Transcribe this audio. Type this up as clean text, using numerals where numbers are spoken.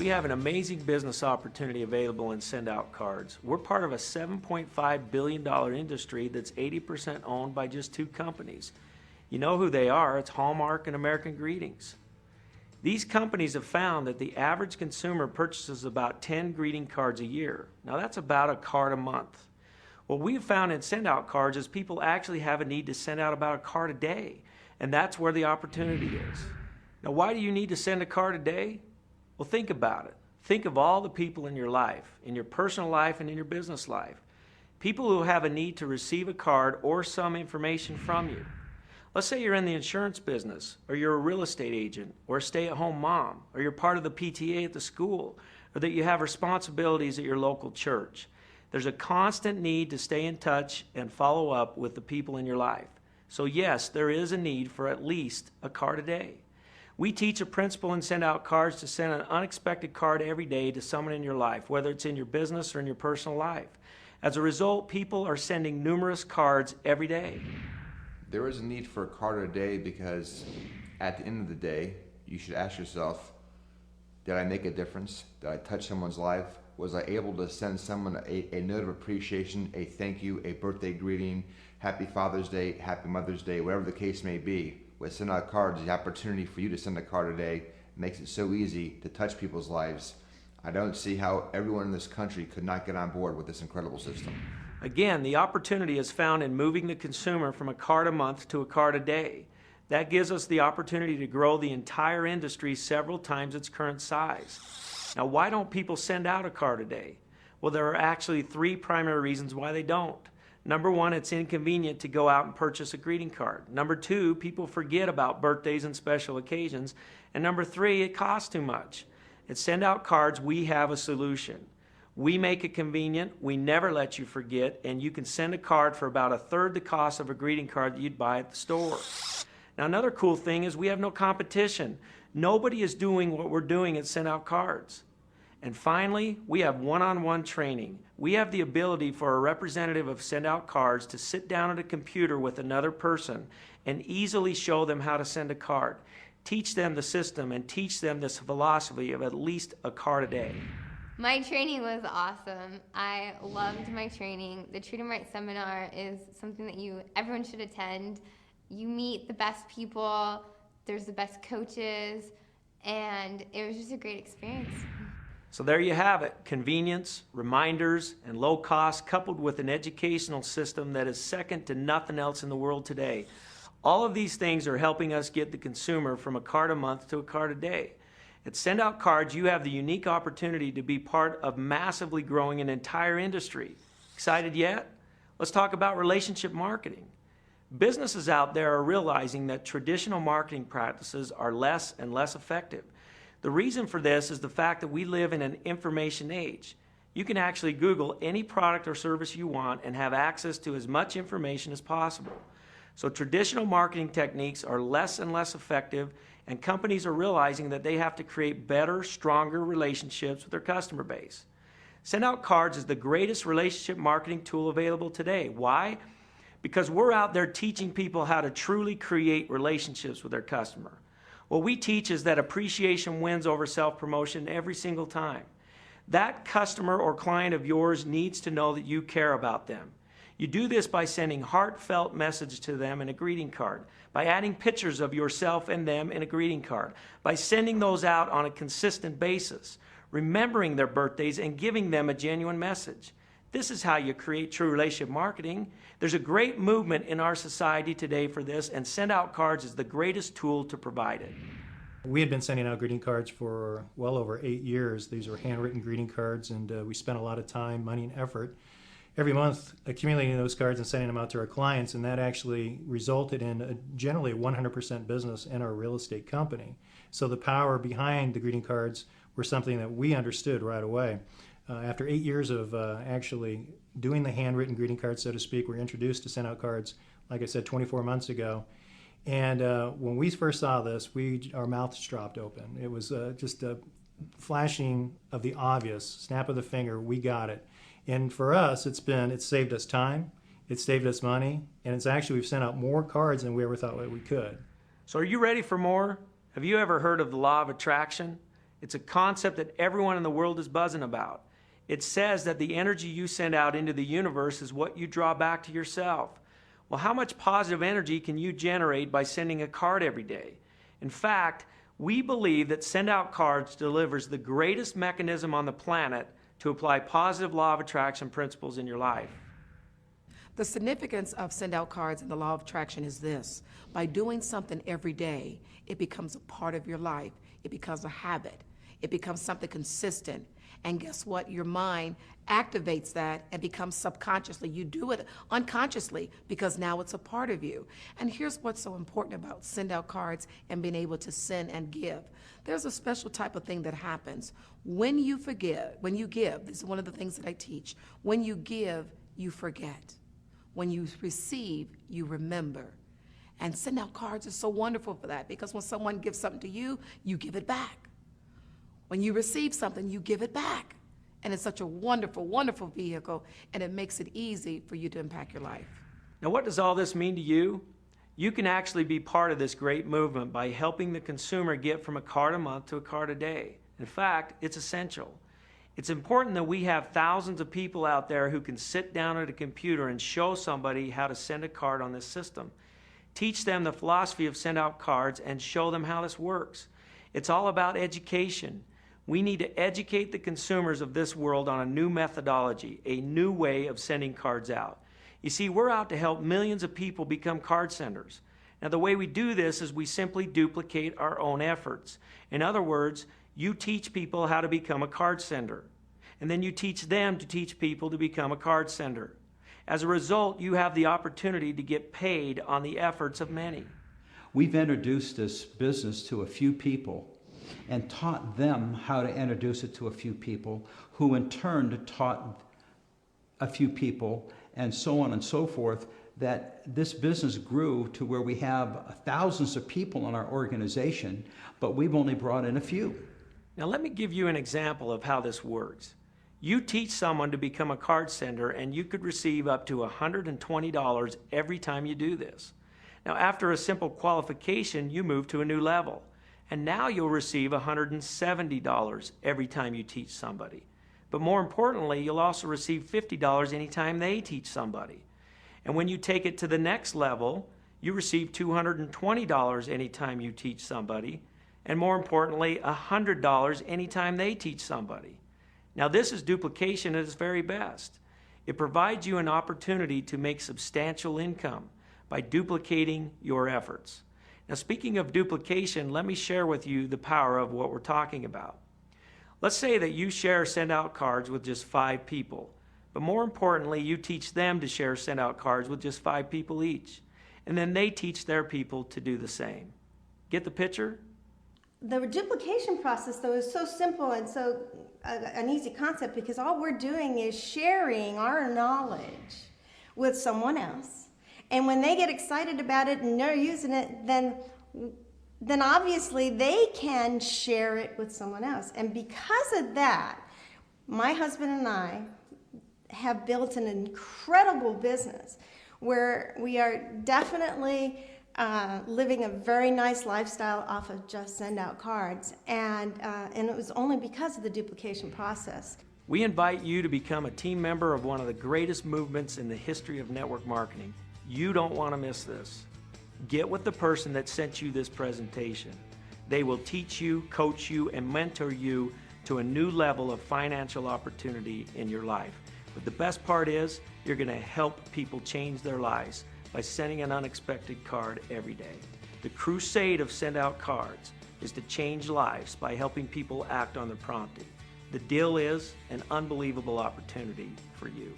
We have an amazing business opportunity available in Send-Out Cards. We're part of a $7.5 billion industry that's 80% owned by just two companies. You know who they are, it's Hallmark and American Greetings. These companies have found that the average consumer purchases about 10 greeting cards a year. Now that's about a card a month. What we've found in Send-Out Cards is people actually have a need to send out about a card a day, and that's where the opportunity is. Now why do you need to send a card a day? Well, think about it. Think of all the people in your life, in your personal life and in your business life. People who have a need to receive a card or some information from you. Let's say you're in the insurance business, or you're a real estate agent, or a stay-at-home mom, or you're part of the PTA at the school, or that you have responsibilities at your local church. There's a constant need to stay in touch and follow up with the people in your life. So yes, there is a need for at least a card a day. We teach a principle in Send-Out Cards to send an unexpected card every day to someone in your life, whether it's in your business or in your personal life. As a result, people are sending numerous cards every day. There is a need for a card a day because at the end of the day, you should ask yourself, did I make a difference? Did I touch someone's life? Was I able to send someone a note of appreciation, a thank you, a birthday greeting, happy Father's Day, happy Mother's Day, whatever the case may be? With Send-Out Cards, the opportunity for you to send a card a day makes it so easy to touch people's lives. I don't see how everyone in this country could not get on board with this incredible system. Again, the opportunity is found in moving the consumer from a card a month to a card a day. That gives us the opportunity to grow the entire industry several times its current size. Now, why don't people send out a card a day? Well, there are actually three primary reasons why they don't. Number one, it's inconvenient to go out and purchase a greeting card. Number two, people forget about birthdays and special occasions. And number three, it costs too much. At Send-Out Cards, we have a solution. We make it convenient, we never let you forget, and you can send a card for about a third the cost of a greeting card that you'd buy at the store. Now another cool thing is we have no competition. Nobody is doing what we're doing at Send-Out Cards. And finally, we have one-on-one training. We have the ability for a representative of Send-Out Cards to sit down at a computer with another person and easily show them how to send a card, teach them the system, and teach them this philosophy of at least a card a day. My training was awesome. I loved my training. The Treat 'em Right seminar is something that everyone should attend. You meet the best people, there's the best coaches, and it was just a great experience. So there you have it, convenience, reminders, and low cost coupled with an educational system that is second to nothing else in the world today. All of these things are helping us get the consumer from a card a month to a card a day. At Send-Out Cards, you have the unique opportunity to be part of massively growing an entire industry. Excited yet? Let's talk about relationship marketing. Businesses out there are realizing that traditional marketing practices are less and less effective. The reason for this is the fact that we live in an information age. You can actually Google any product or service you want and have access to as much information as possible. So traditional marketing techniques are less and less effective, and companies are realizing that they have to create better, stronger relationships with their customer base. Send-Out Cards is the greatest relationship marketing tool available today. Why? Because we're out there teaching people how to truly create relationships with their customer. What we teach is that appreciation wins over self-promotion every single time. That customer or client of yours needs to know that you care about them. You do this by sending heartfelt message to them in a greeting card, by adding pictures of yourself and them in a greeting card, by sending those out on a consistent basis, remembering their birthdays and giving them a genuine message. This is how you create true relationship marketing. There's a great movement in our society today for this, and Send-Out Cards is the greatest tool to provide it. We had been sending out greeting cards for well over 8 years. These were handwritten greeting cards, and we spent a lot of time, money, and effort every month accumulating those cards and sending them out to our clients, and that actually resulted in generally 100% business in our real estate company. So the power behind the greeting cards were something that we understood right away. After 8 years of actually doing the handwritten greeting cards, so to speak, we were introduced to Send-Out Cards, like I said, 24 months ago. And when we first saw this, our mouths dropped open. It was just a flashing of the obvious, snap of the finger, we got it. And for us, it's saved us time, it's saved us money, and we've sent out more cards than we ever thought we could. So are you ready for more? Have you ever heard of the law of attraction? It's a concept that everyone in the world is buzzing about. It says that the energy you send out into the universe is what you draw back to yourself. Well, how much positive energy can you generate by sending a card every day? In fact, we believe that Send Out Cards delivers the greatest mechanism on the planet to apply positive law of attraction principles in your life. The significance of Send Out Cards and the law of attraction is this. By doing something every day, it becomes a part of your life. It becomes a habit. It becomes something consistent. And guess what? Your mind activates that and becomes subconsciously. You do it unconsciously because now it's a part of you. And here's what's so important about Send Out Cards and being able to send and give. There's a special type of thing that happens. When you give, this is one of the things that I teach. When you give, you forget. When you receive, you remember. And Send Out Cards is so wonderful for that because when someone gives something to you, you give it back. When you receive something, you give it back. And it's such a wonderful, wonderful vehicle, and it makes it easy for you to impact your life. Now, what does all this mean to you? You can actually be part of this great movement by helping the consumer get from a card a month to a card a day. In fact, it's essential. It's important that we have thousands of people out there who can sit down at a computer and show somebody how to send a card on this system. Teach them the philosophy of Send Out Cards and show them how this works. It's all about education. We need to educate the consumers of this world on a new methodology, a new way of sending cards out. You see, we're out to help millions of people become card senders. Now, the way we do this is we simply duplicate our own efforts. In other words, you teach people how to become a card sender, and then you teach them to teach people to become a card sender. As a result, you have the opportunity to get paid on the efforts of many. We've introduced this business to a few people and taught them how to introduce it to a few people, who in turn taught a few people, and so on and so forth, that this business grew to where we have thousands of people in our organization, but we've only brought in a few. Now, let me give you an example of how this works. You teach someone to become a card sender, and you could receive up to $120 every time you do this. Now, after a simple qualification, you move to a new level. And now you'll receive $170 every time you teach somebody. But more importantly, you'll also receive $50 anytime they teach somebody. And when you take it to the next level, you receive $220 anytime you teach somebody. And more importantly, $100 anytime they teach somebody. Now, this is duplication at its very best. It provides you an opportunity to make substantial income by duplicating your efforts. Now, speaking of duplication, let me share with you the power of what we're talking about. Let's say that you share Send Out Cards with just 5 people, but more importantly, you teach them to share Send Out Cards with just 5 people each, and then they teach their people to do the same. Get the picture? The duplication process, though, is so simple and so an easy concept because all we're doing is sharing our knowledge with someone else. And when they get excited about it and they're using it, then obviously they can share it with someone else. And because of that, my husband and I have built an incredible business where we are definitely living a very nice lifestyle off of just Send Out Cards. And it was only because of the duplication process. We invite you to become a team member of one of the greatest movements in the history of network marketing. You don't want to miss this. Get with the person that sent you this presentation. They will teach you, coach you, and mentor you to a new level of financial opportunity in your life. But the best part is, you're going to help people change their lives by sending an unexpected card every day. The crusade of Send Out Cards is to change lives by helping people act on their prompting. The deal is an unbelievable opportunity for you.